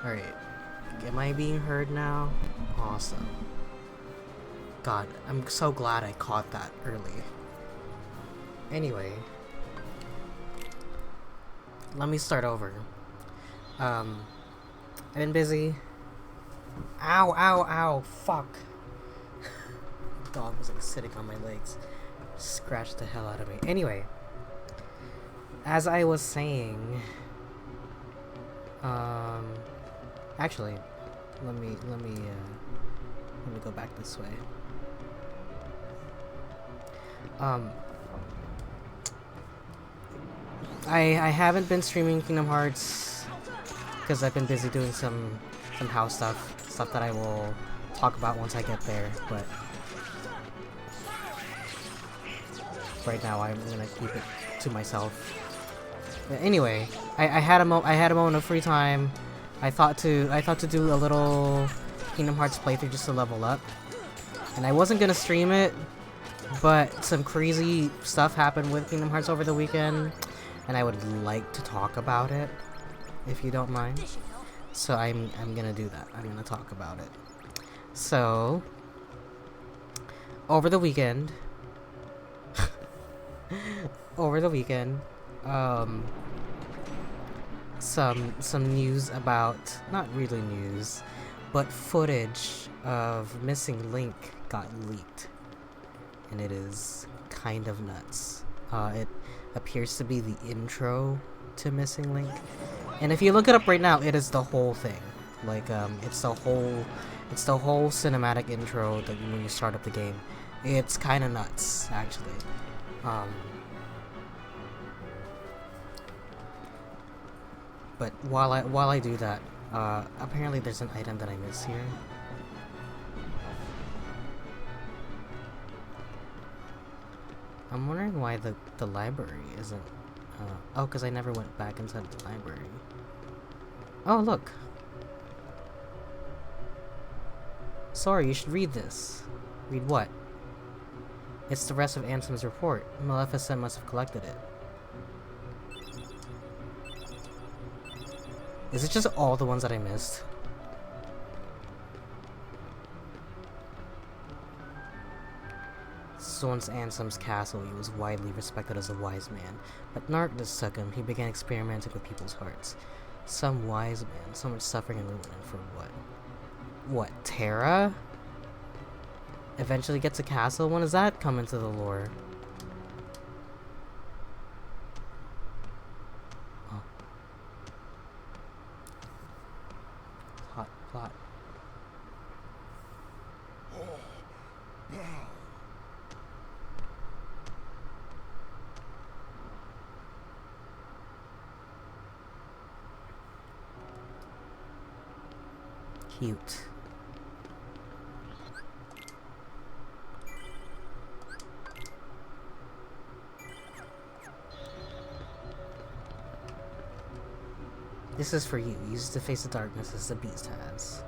Alright. Am I being heard now? Awesome. God, I'm so glad I caught that early. Anyway. Let me start over. I've been busy. Ow, ow, ow, fuck. The dog was like sitting on my legs. Scratched the hell out of me. Anyway. As I was saying... Actually, let me go back this way. I haven't been streaming Kingdom Hearts because I've been busy doing some house stuff that I will talk about once I get there, but right now I'm gonna keep it to myself. But anyway, I had a moment of free time. I thought to do a little Kingdom Hearts playthrough just to level up, and I wasn't gonna stream it, but some crazy stuff happened with Kingdom Hearts over the weekend, and I would like to talk about it, if you don't mind. So I'm gonna do that. I'm gonna talk about it. So over the weekend, some news about, not really news, but footage of Missing Link got leaked, and it is kind of nuts. It appears to be the intro to Missing Link, and if you look it up right now, it is the whole thing. Like, it's the whole cinematic intro that when you start up the game. It's kind of nuts, actually. But while I do that, apparently there's an item that I missed here. I'm wondering why the library isn't... oh, because I never went back inside the library. Oh, look! Sorry, you should read this. Read what? It's the rest of Ansem's report. Maleficent must have collected it. Is it just all the ones that I missed? Once Ansem's castle, he was widely respected as a wise man, but Narcissus took him. He began experimenting with people's hearts. Some wise man, so much suffering and ruin, and for what? What, Terra? Eventually gets a castle? When does that come into the lore? Oh. Plot. Cute. This is for you. Use it to face the darkness as the beast has.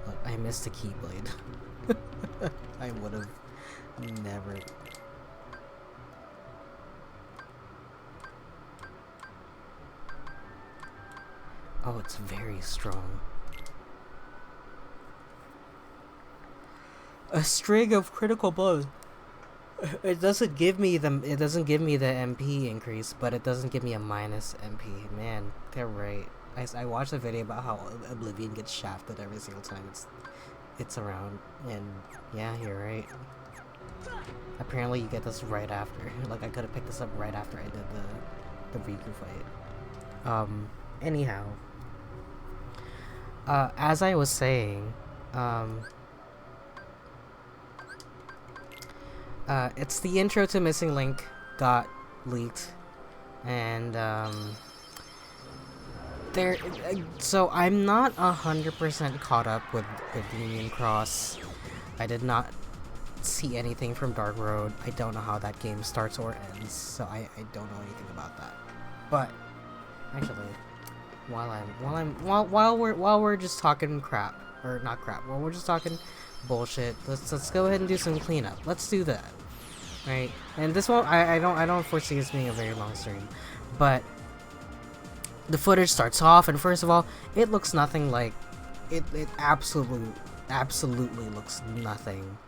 Look, I missed the Keyblade. I would have never... Oh, it's very strong. A string of critical blows. It doesn't give me the MP increase, but it doesn't give me a minus MP. Man, they're right. I watched a video about how Oblivion gets shafted every single time it's around, and yeah, you're right. Apparently, you get this right after. Like, I could have picked this up right after I did the Riku fight. Anyhow. As I was saying, it's the intro to Missing Link got leaked, and so I'm not 100% caught up with Union Cross. I did not see anything from Dark Road. I don't know how that game starts or ends, so I don't know anything about that. But actually, while we're just talking crap, or not crap, while we're just talking bullshit, let's go ahead and do some cleanup. Let's do that, right? And this one, I don't foresee this being a very long stream, but the footage starts off, and first of all, it looks nothing like it absolutely looks nothing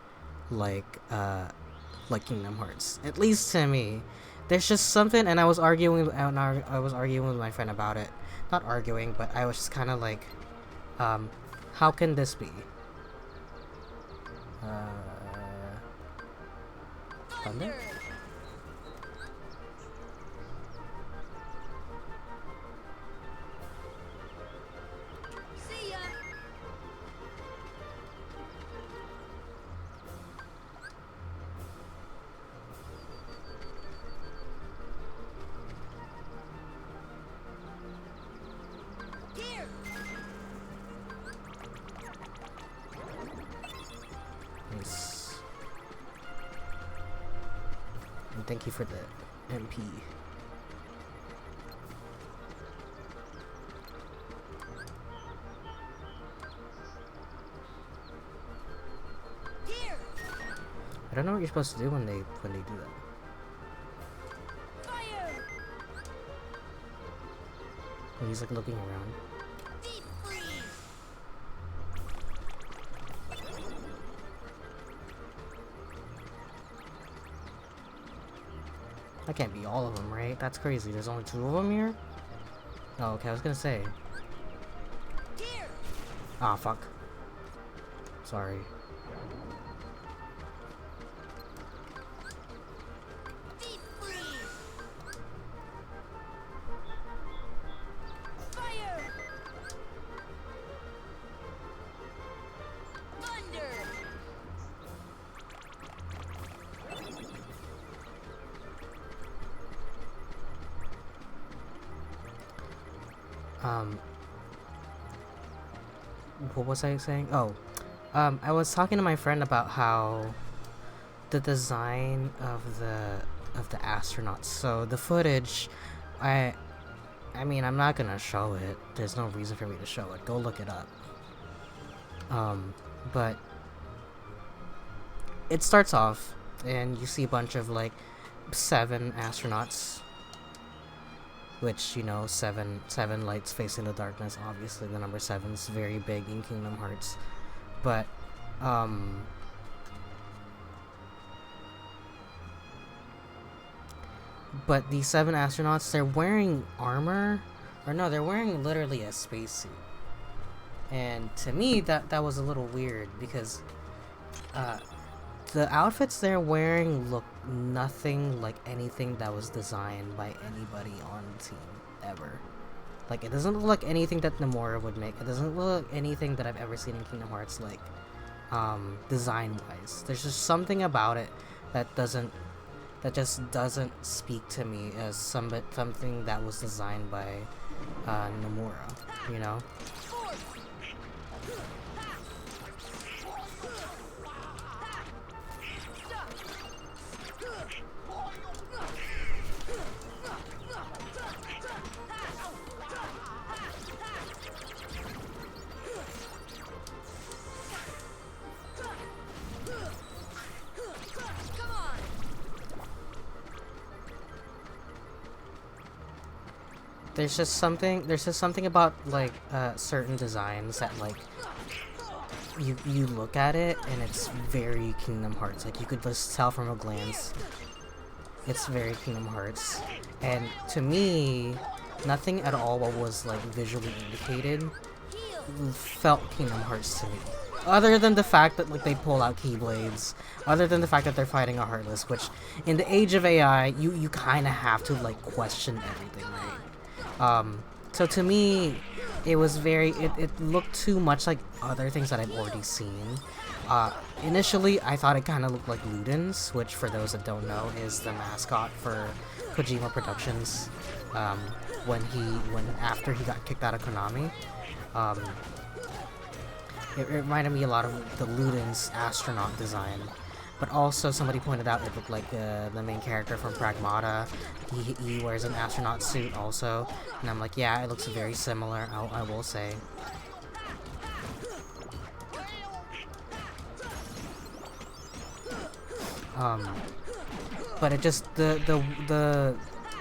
like Kingdom Hearts. At least to me. There's just something, and I was arguing with my friend about it. Not arguing, but I was just kind of like, how can this be? Thunder? See ya. Here. Nice. And thank you for the MP. Here. I don't know what you're supposed to do when they do that. Fire. When he's like looking around. Deep freeze. That can't be all of them, right? That's crazy. There's only 2 of them here? Oh, okay, I was gonna say. Here. Ah, fuck. Sorry. Deep freeze. Fire. Thunder. What was I saying? Oh, I was talking to my friend about how the design of the astronauts. So the footage, I mean, I'm not gonna show it. There's no reason for me to show it. Go look it up. But it starts off, and you see a bunch of like 7 astronauts. Which, you know, seven lights facing the darkness. Obviously, the number 7 is very big in Kingdom Hearts. But, but these 7 astronauts, they're wearing armor. Or no, they're wearing literally a spacesuit. And to me, that was a little weird because, the outfits they're wearing look nothing like anything that was designed by anybody on the team, ever. Like, it doesn't look like anything that Nomura would make. It doesn't look like anything that I've ever seen in Kingdom Hearts, like, design-wise. There's just something about it that just doesn't speak to me as something that was designed by, Nomura, you know? There's just something about like certain designs that like you look at it and it's very Kingdom Hearts. Like you could just tell from a glance it's very Kingdom Hearts. And to me, nothing at all what was like visually indicated felt Kingdom Hearts to me. Other than the fact that like they pull out Keyblades, other than the fact that they're fighting a Heartless, which in the age of AI, you kind of have to like question everything, right? So to me, it was it looked too much like other things that I've already seen. Initially, I thought it kind of looked like Ludens, which for those that don't know, is the mascot for Kojima Productions, after he got kicked out of Konami. It reminded me a lot of the Ludens astronaut design. But also, somebody pointed out it looked like the main character from Pragmata. He wears an astronaut suit also. And I'm like, yeah, it looks very similar, I will say. But it just, the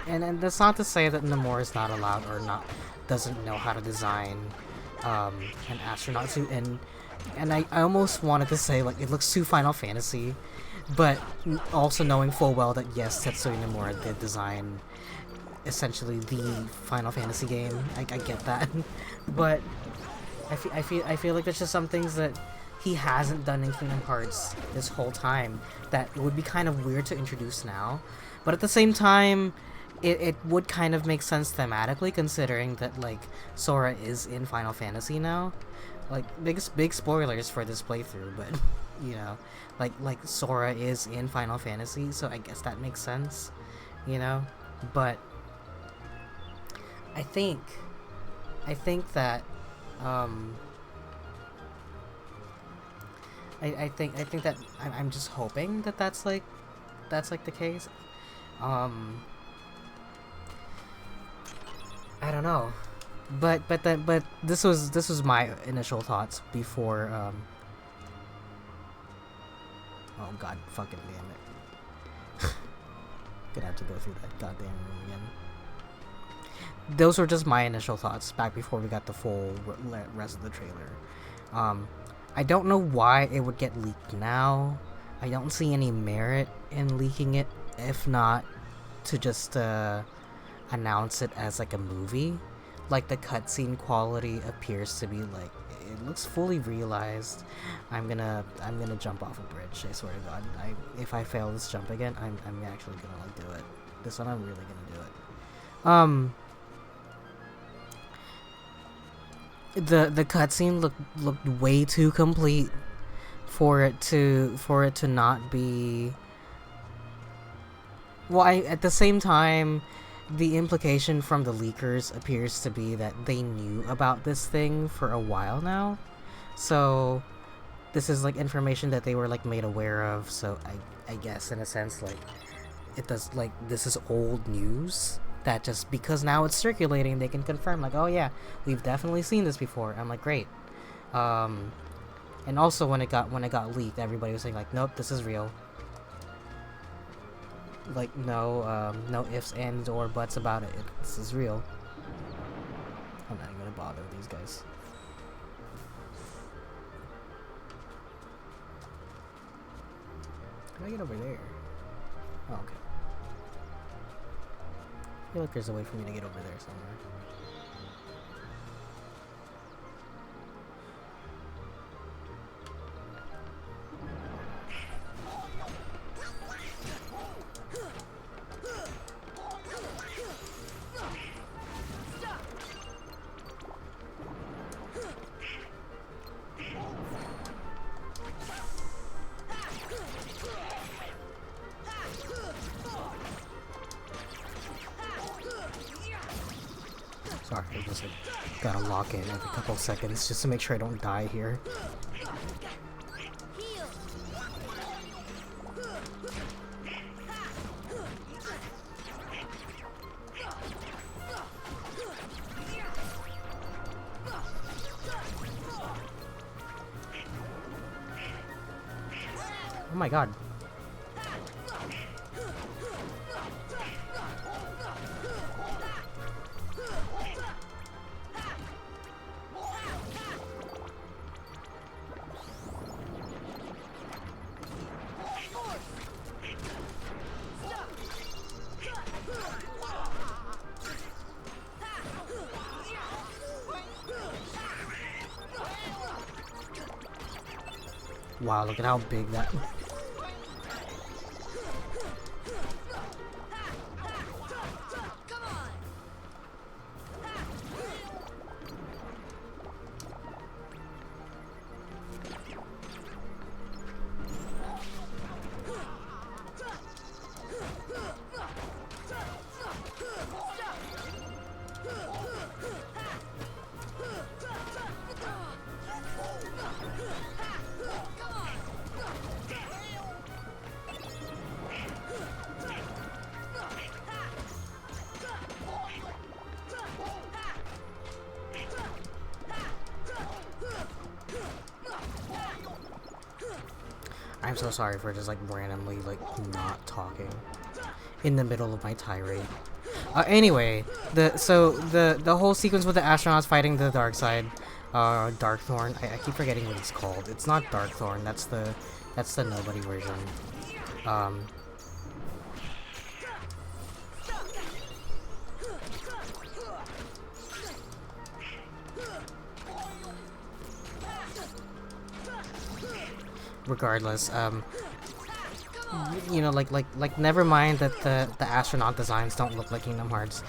and that's not to say that Nomura is not allowed or not doesn't know how to design an astronaut suit, and I almost wanted to say like it looks too Final Fantasy, but also knowing full well that yes, Tetsuya Nomura did design essentially the Final Fantasy game. I get that, but I feel like there's just some things that he hasn't done in Kingdom Hearts this whole time that it would be kind of weird to introduce now. But at the same time, it would kind of make sense thematically considering that like Sora is in Final Fantasy now. Like big spoilers for this playthrough, but you know, like Sora is in Final Fantasy, so I guess that makes sense, you know. But I think that I think that I'm just hoping that that's like the case. I don't know, but this was my initial thoughts before. Oh god, fucking damn it! Gonna have to go through that goddamn room again. Those were just my initial thoughts back before we got the full rest of the trailer. I don't know why it would get leaked now. I don't see any merit in leaking it, if not to just announce it as like a movie. Like the cutscene quality appears to be like it looks fully realized. I'm gonna jump off a bridge. I swear to God. If I fail this jump again, I'm actually gonna like do it. This one I'm really gonna do it. The cutscene looked way too complete for it to not be. Well, at the same time, the implication from the leakers appears to be that they knew about this thing for a while now, so this is like information that they were like made aware of. So I guess in a sense like it does like this is old news. That just because now it's circulating, they can confirm like, oh yeah, we've definitely seen this before. I'm like, great. And also when it got leaked, everybody was saying like, nope, this is real. Like no ifs, ands, or buts about it. This is real. I'm not even gonna bother with these guys. How do I get over there? Oh, okay. I feel like there's a way for me to get over there somewhere. Sorry, I just like, gotta lock in every couple seconds just to make sure I don't die here. Oh my god. Wow, look at how big that... I'm so sorry for just like randomly like not talking in the middle of my tirade. Anyway, the whole sequence with the astronauts fighting the dark side, Darkthorn. I keep forgetting what it's called. It's not Darkthorn. That's the nobody version. Um, regardless, you know, like never mind that the astronaut designs don't look like Kingdom Hearts.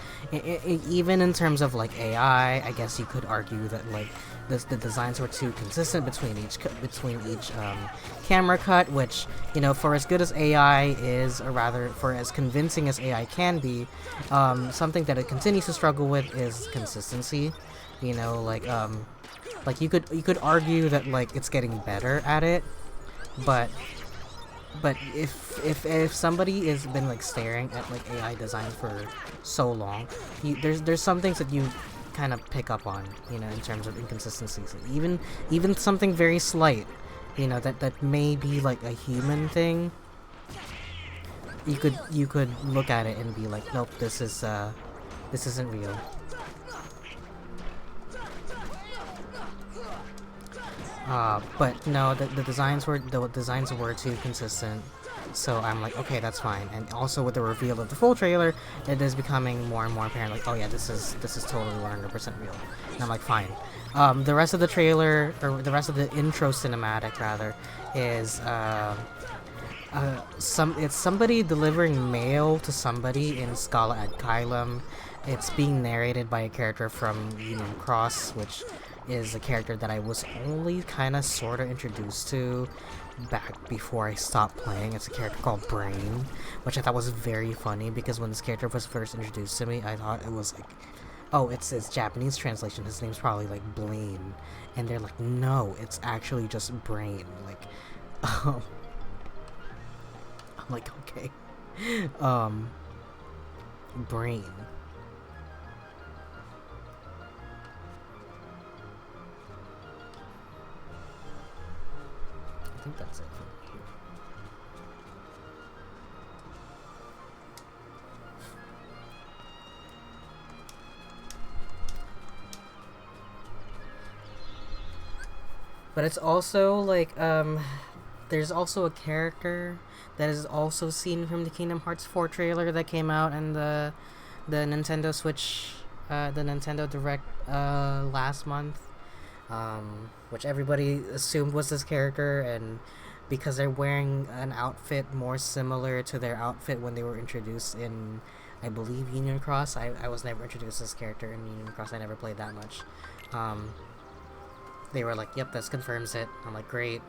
Even in terms of like AI, I guess you could argue that like the designs were too consistent between each camera cut, which, you know, for as good as AI is, or rather for as convincing as AI can be, something that it continues to struggle with is consistency. You know, like you could argue that like it's getting better at it, but if somebody has been like staring at like AI design for so long, there's some things that you kind of pick up on, you know, in terms of inconsistencies. Even something very slight, you know, that may be like a human thing. You could look at it and be like, nope, this isn't real. But no, the designs were too consistent, so I'm like, okay, that's fine. And also with the reveal of the full trailer, it is becoming more and more apparent, like, oh yeah, this is totally 100% real. And I'm like, fine. The rest of the trailer, or the rest of the intro cinematic rather, is it's somebody delivering mail to somebody in Scala ad Caelum. It's being narrated by a character from Union Cross, which is a character that I was only kind of sort of introduced to back before I stopped playing. It's a character called Brain, which I thought was very funny because when this character was first introduced to me, I thought it was like, oh, it's his Japanese translation. His name's probably like Blaine, and they're like, no, it's actually just Brain. Like, I'm like, okay, Brain. I think that's it for here. But it's also like, there's also a character that is also seen from the Kingdom Hearts 4 trailer that came out in the Nintendo Switch, the Nintendo Direct last month. Which everybody assumed was this character, and because they're wearing an outfit more similar to their outfit when they were introduced in, I believe, Union Cross. I was never introduced to this character in Union Cross. I never played that much. They were like, yep, this confirms it. I'm like, great.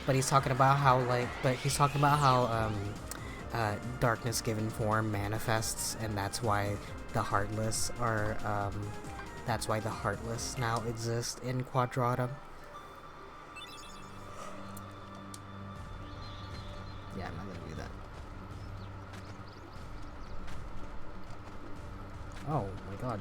But he's talking about how darkness given form manifests, and that's why the Heartless are now exist in Quadratum. Yeah, I'm not gonna do that. Oh my god.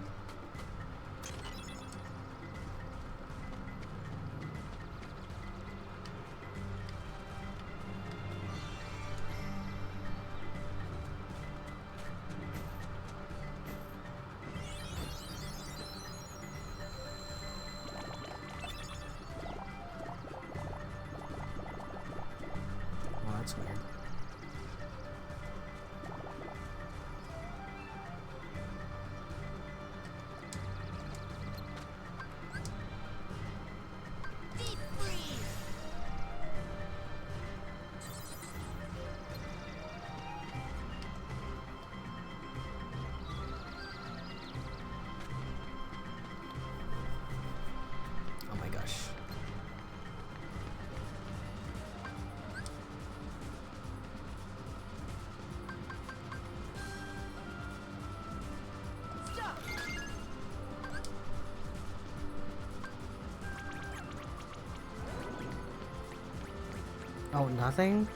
That's weird. Deep freeze. Oh my gosh. Stop. Oh, nothing?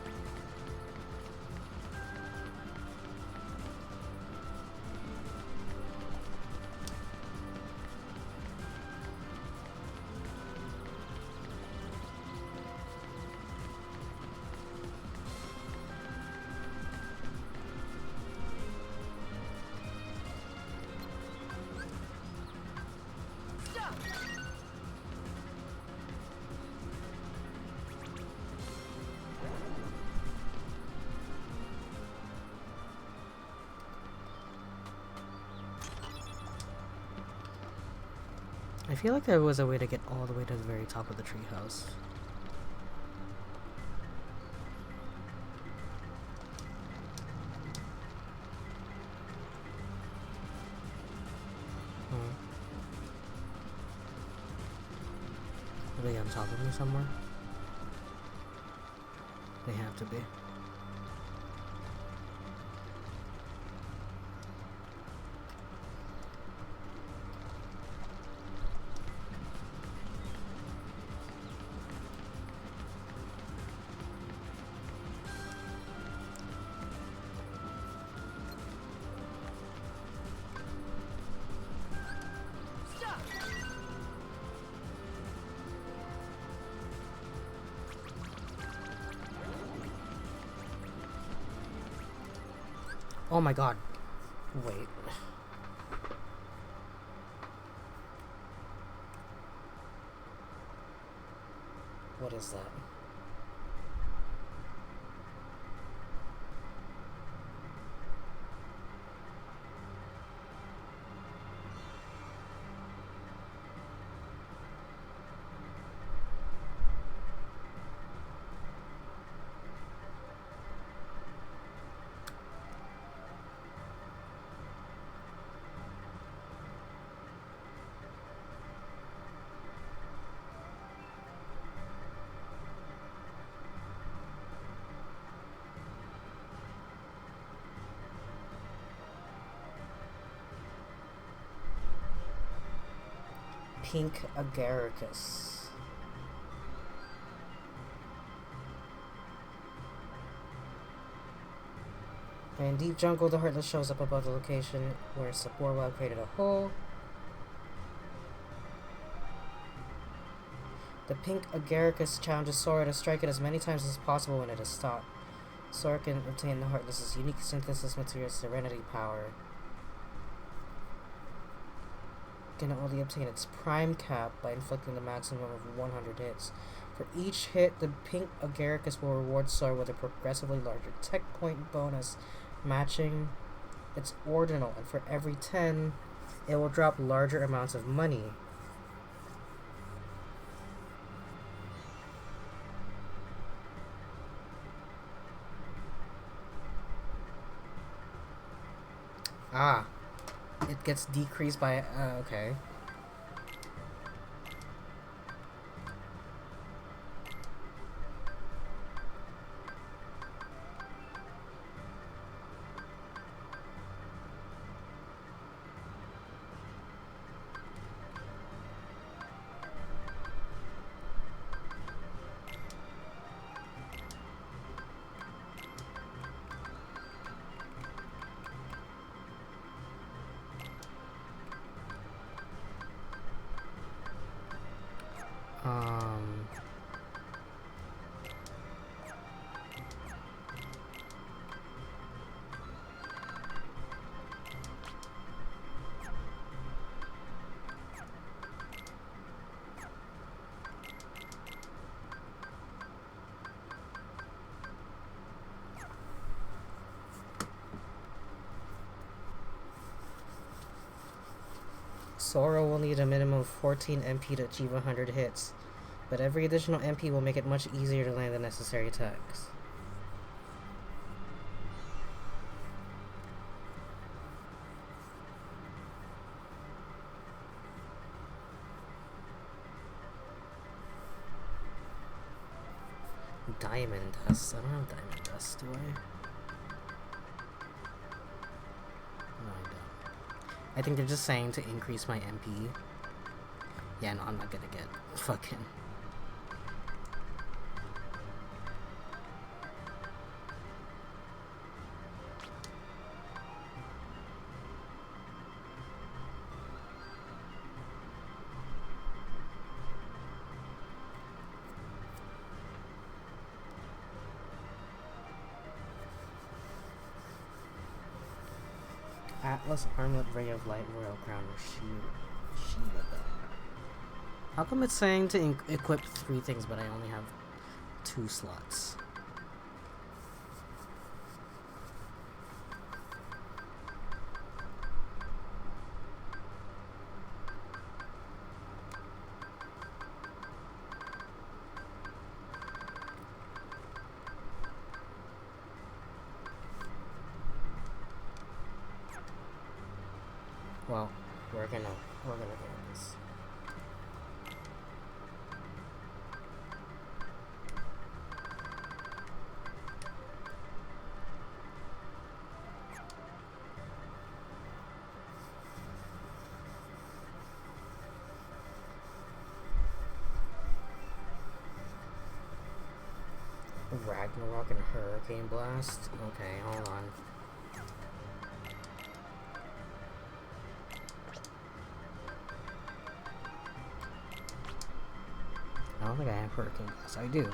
I feel like there was a way to get all the way to the very top of the treehouse. Are they on top of me somewhere? They have to be. Oh my god. Wait. What is that? Pink Agaricus. In deep jungle, the Heartless shows up above the location where Saborwell created a hole. The Pink Agaricus challenges Sora to strike it as many times as possible when it is stopped. Sora can obtain the Heartless's unique synthesis material Serenity Power. Can only obtain its prime cap by inflicting the maximum of 100 hits. For each hit, the Pink Agaricus will reward Sora with a progressively larger tech point bonus matching its ordinal, and for every 10, it will drop larger amounts of money. Ah, it gets decreased by, okay. Um... Sora will need a minimum of 14 MP to achieve 100 hits, but every additional MP will make it much easier to land the necessary attacks. Diamond Dust? I don't have Diamond Dust, do I? No, I don't. I think they're just saying to increase my MP. Yeah, no, I'm not gonna get fucking... Atlas Armlet, Ray of Light, Royal Crown, or Shiva. How come it's saying to equip 3 things, but I only have 2 slots? Well, we're gonna go with this. Ragnarok and Hurricane Blast. Okay, hold on. I don't think I have Hurricane Blast. I do.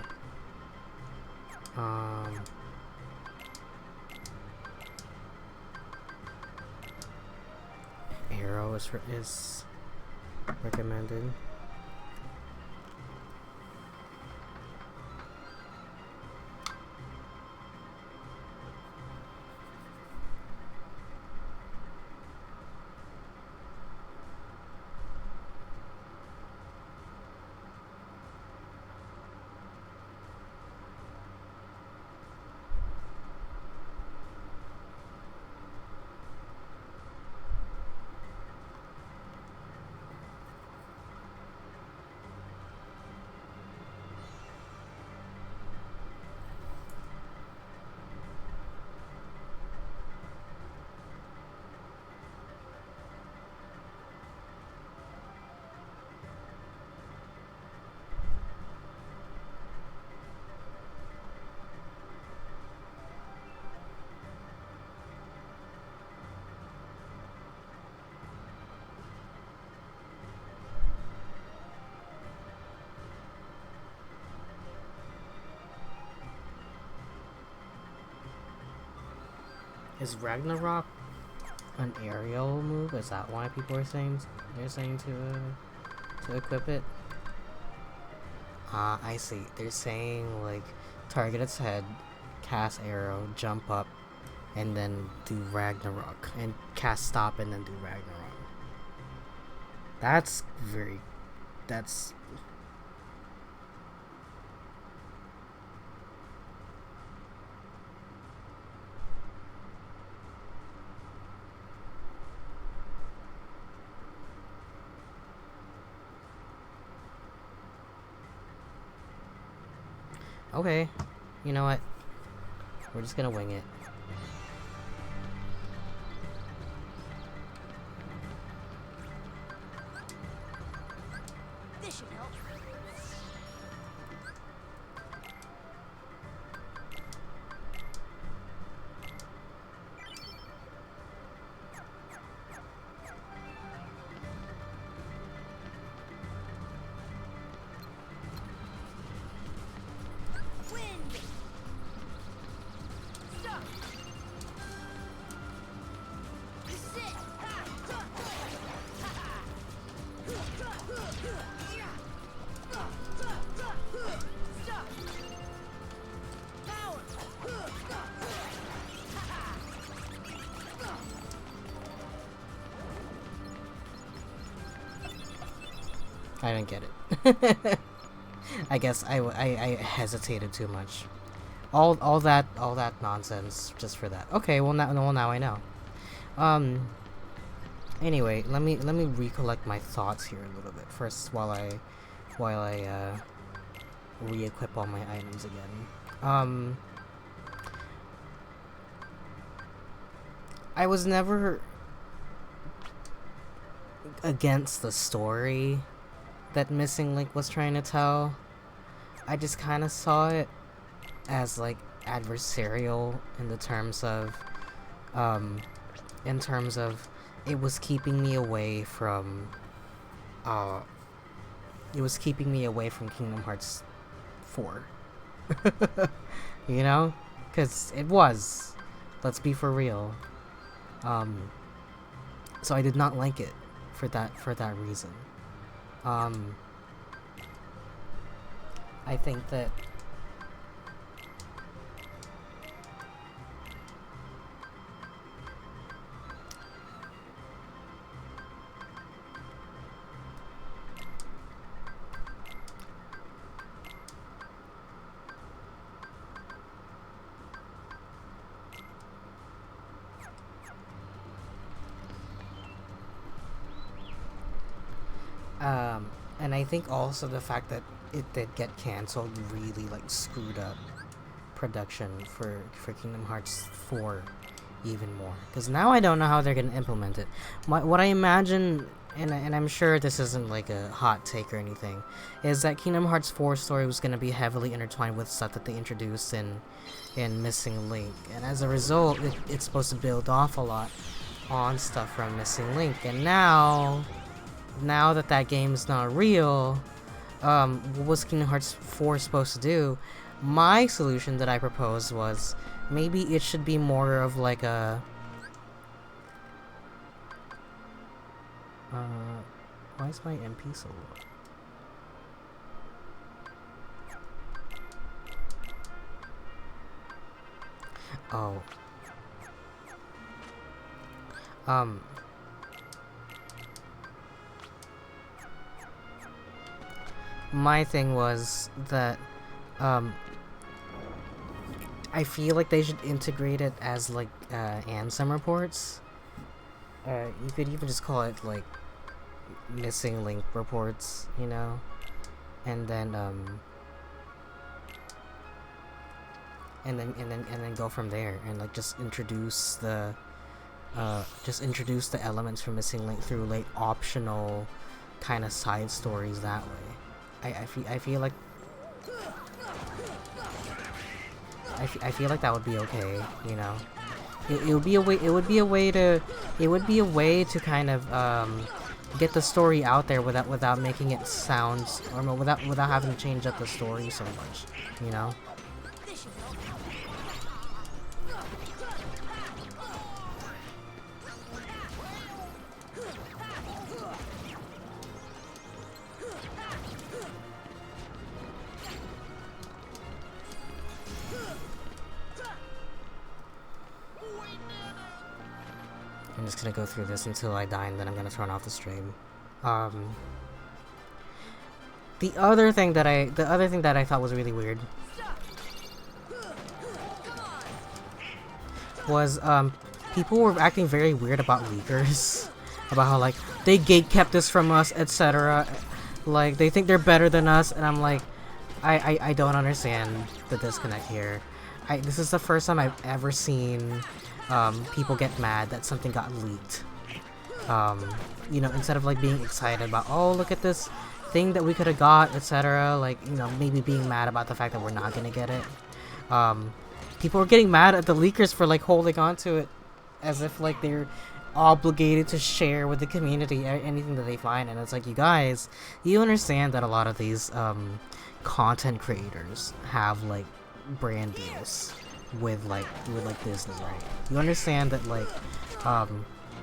Arrow is recommended. Is Ragnarok an aerial move? Is that why people are saying to equip it? I see. They're saying like target its head, cast arrow, jump up, and then do Ragnarok, and cast stop and then do Ragnarok. That's okay. You know what? We're just gonna wing it. This should help. Wind. Stop. Sit. Ha. Ha. Ha. Stop. Power. I didn't get it. I guess I hesitated too much. All that nonsense just for that. Okay, well now I know. Anyway, let me recollect my thoughts here a little bit first while I re-equip all my items again. I was never against the story that Missing Link was trying to tell. I just kind of saw it as like adversarial in the terms of it was keeping me away from Kingdom Hearts 4. You know? Cuz it was. Let's be for real. So I did not like it for that reason. I think that And I think also the fact that it did get canceled really like screwed up production for Kingdom Hearts 4 even more. Because now I don't know how they're gonna implement it. What I imagine, and I'm sure this isn't like a hot take or anything, is that Kingdom Hearts 4 story was gonna be heavily intertwined with stuff that they introduced in Missing Link, and as a result, it's supposed to build off a lot on stuff from Missing Link. And now that that game's not real, what was Kingdom Hearts 4 supposed to do? My solution that I proposed was maybe it should be more of like a why is my MP so low? Oh. My thing was that, I feel like they should integrate it as, like, Ansem reports. You could even just call it, like, Missing Link reports, you know? And then go from there, and, like, just introduce the elements from Missing Link through, like, optional kind of side stories that way. I feel like that would be okay, you know. It would be a way to kind of get the story out there without making it sound, or without having to change up the story so much, you know. I'm just gonna go through this until I die, and then I'm gonna turn off the stream. The other thing that I thought was really weird was people were acting very weird about leakers, about how like they gatekept this from us, etc. Like they think they're better than us, and I'm like, I don't understand the disconnect here. This is the first time I've ever seen people get mad that something got leaked. You know, instead of like being excited about, oh, look at this thing that we could have got, etc. Like, you know, maybe being mad about the fact that we're not gonna get it. People were getting mad at the leakers for like holding on to it as if like they're obligated to share with the community anything that they find. And it's like, you guys, you understand that a lot of these content creators have like brand deals with Disney, right? You understand that like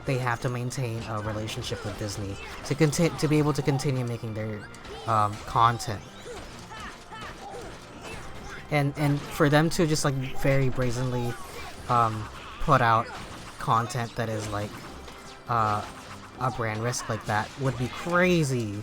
they have to maintain a relationship with Disney to be able to continue making their content, and for them to just like very brazenly put out content that is like a brand risk like that would be crazy.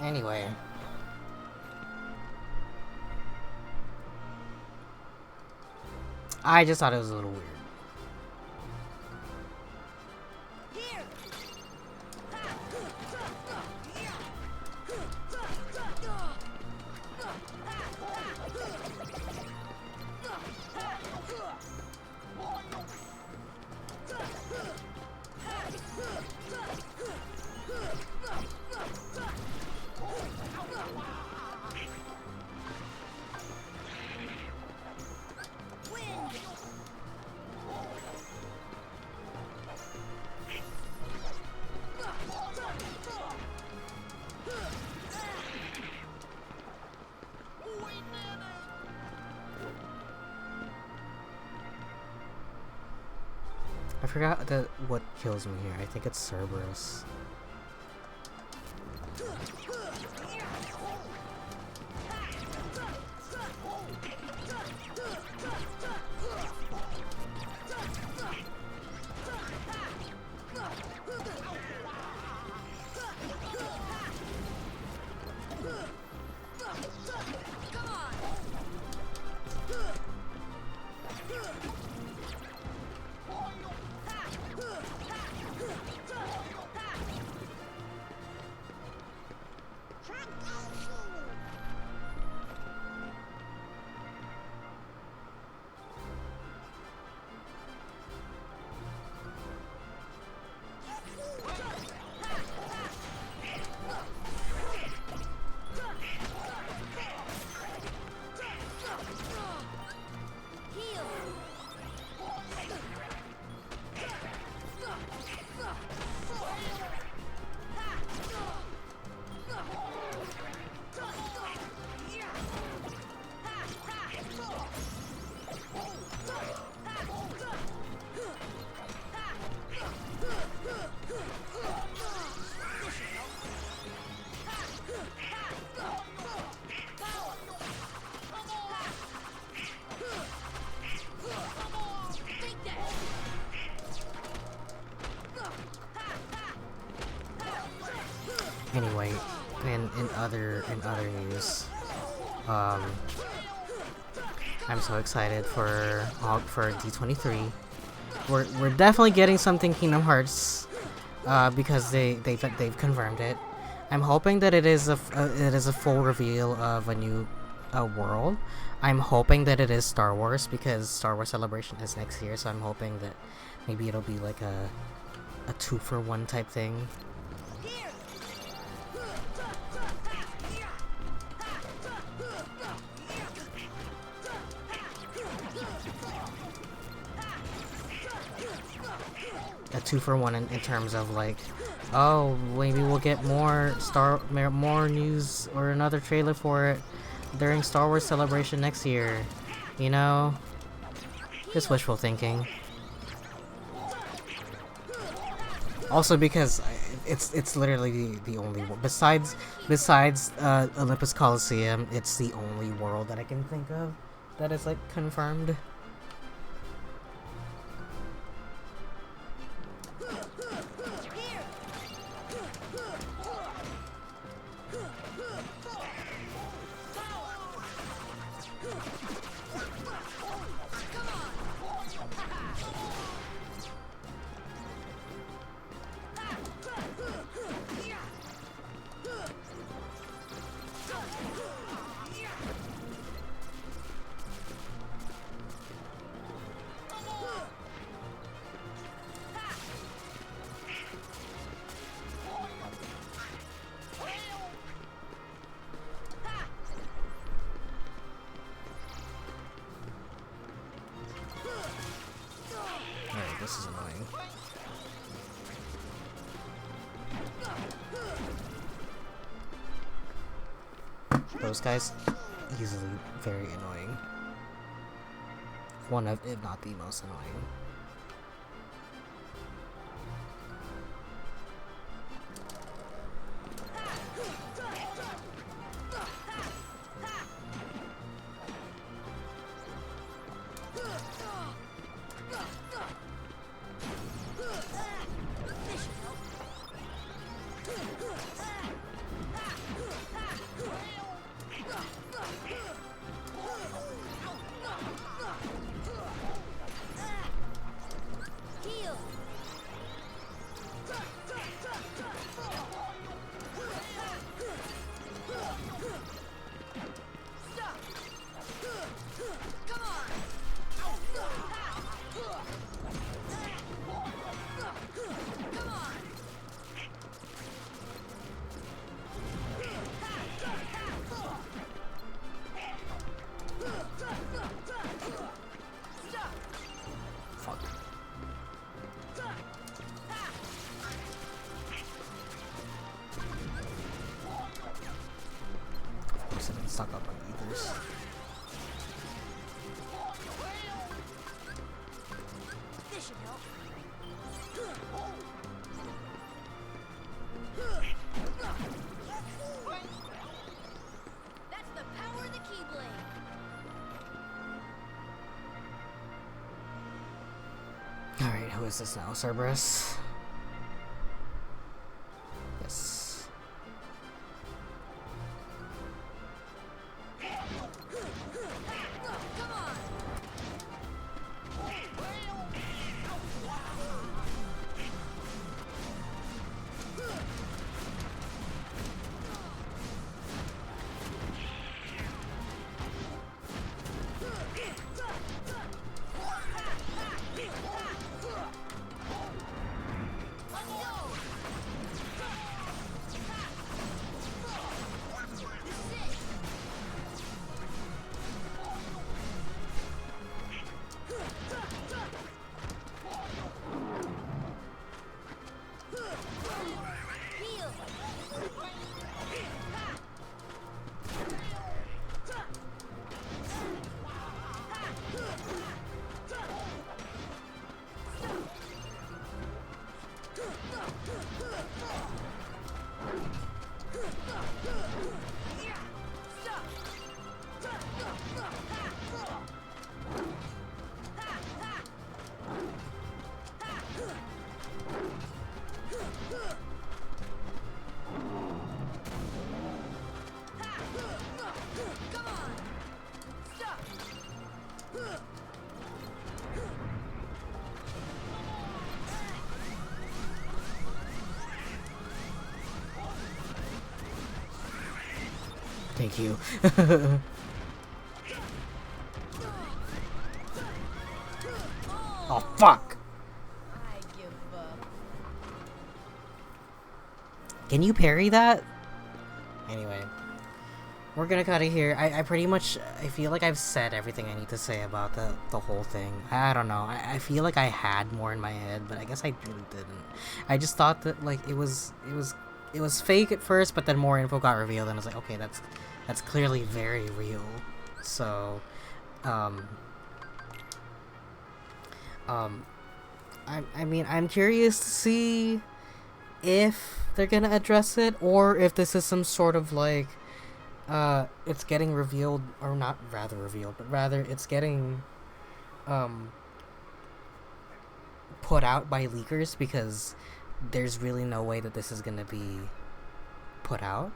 Anyway, I just thought it was a little weird. forgot what kills me here. I think it's Cerberus. Anyway, in other news, I'm so excited for D23. We're definitely getting something Kingdom Hearts, because they've confirmed it. I'm hoping that it is a full reveal of a new world. I'm hoping that it is Star Wars, because Star Wars Celebration is next year. So I'm hoping that maybe it'll be like a 2-for-1 type thing. A 2-for-1 in terms of like, oh, maybe we'll get more news or another trailer for it during Star Wars Celebration next year. You know, just wishful thinking. Also because it's literally the only one besides Olympus Coliseum. It's the only world that I can think of that is like confirmed. Alright, this is annoying. Those guys, easily very annoying. One of, if not the most annoying. Suck up on ethers. This should help. who is this now? Cerberus? Yes. Come on. Come on. Stop. Thank you. Oh, fuck! I give up. Can you parry that? Anyway. We're gonna cut it here. I pretty much, I feel like I've said everything I need to say about the whole thing. I don't know. I feel like I had more in my head, but I guess I really didn't. I just thought that, like, it was fake at first, but then more info got revealed, and I was like, okay, that's clearly very real. So, I mean, I'm curious to see if they're gonna address it, or if this is some sort of, like, it's getting revealed, or not rather revealed, but rather it's getting, put out by leakers, because there's really no way that this is gonna be put out.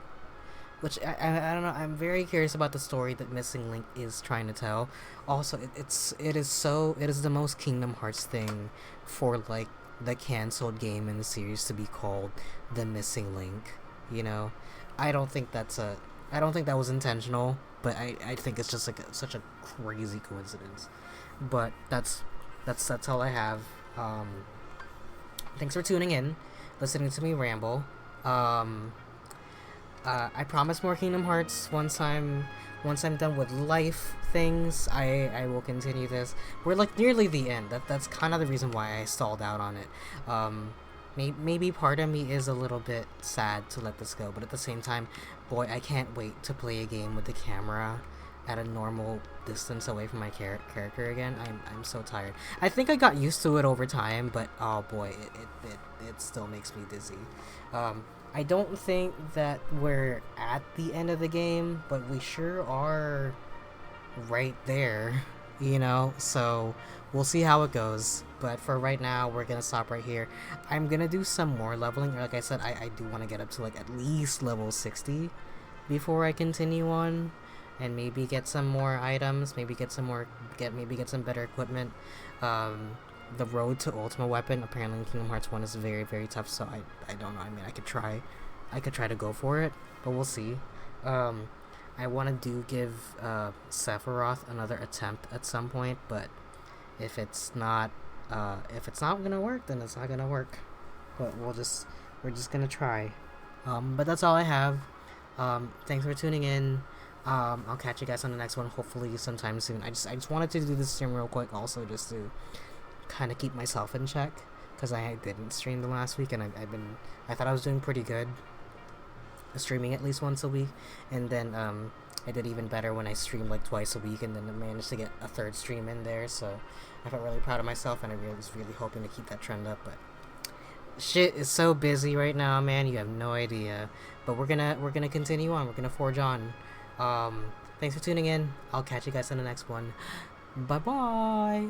Which, I don't know, I'm very curious about the story that Missing Link is trying to tell. Also, it is the most Kingdom Hearts thing for, like, the cancelled game in the series to be called The Missing Link, you know? I don't think that was intentional, but I think it's just, like, such a crazy coincidence. But that's all I have. Thanks for tuning in, listening to me ramble. I promise more Kingdom Hearts once I'm done with life things. I will continue this. We're, like, nearly the end. That's kind of the reason why I stalled out on it. Maybe part of me is a little bit sad to let this go, but at the same time, boy, I can't wait to play a game with the camera at a normal distance away from my character again. I'm so tired. I think I got used to it over time, but oh boy, it still makes me dizzy. I don't think that we're at the end of the game, but we sure are right there, you know? So we'll see how it goes. But for right now, we're gonna stop right here. I'm gonna do some more leveling. Like I said, I do want to get up to, like, at least level 60 before I continue on, and maybe get some more items, maybe get some better equipment. The road to Ultimate Weapon apparently in Kingdom Hearts 1 is very, very tough, so I don't know. I mean, I could try to go for it, but we'll see. I want to give Sephiroth another attempt at some point, but if it's not gonna work, then it's not gonna work. But we're just gonna try. But that's all I have. Thanks for tuning in. I'll catch you guys on the next one, hopefully sometime soon. I just wanted to do this stream real quick, also just to kind of keep myself in check, because I didn't stream the last week, and I thought I was doing pretty good streaming at least once a week, and then I did even better when I streamed, like, twice a week, and then I managed to get a third stream in there, so I felt really proud of myself, and I was really hoping to keep that trend up. But shit is so busy right now, man, you have no idea. But we're gonna continue on, we're gonna forge on. Thanks for tuning in. I'll catch you guys in the next one. Bye bye.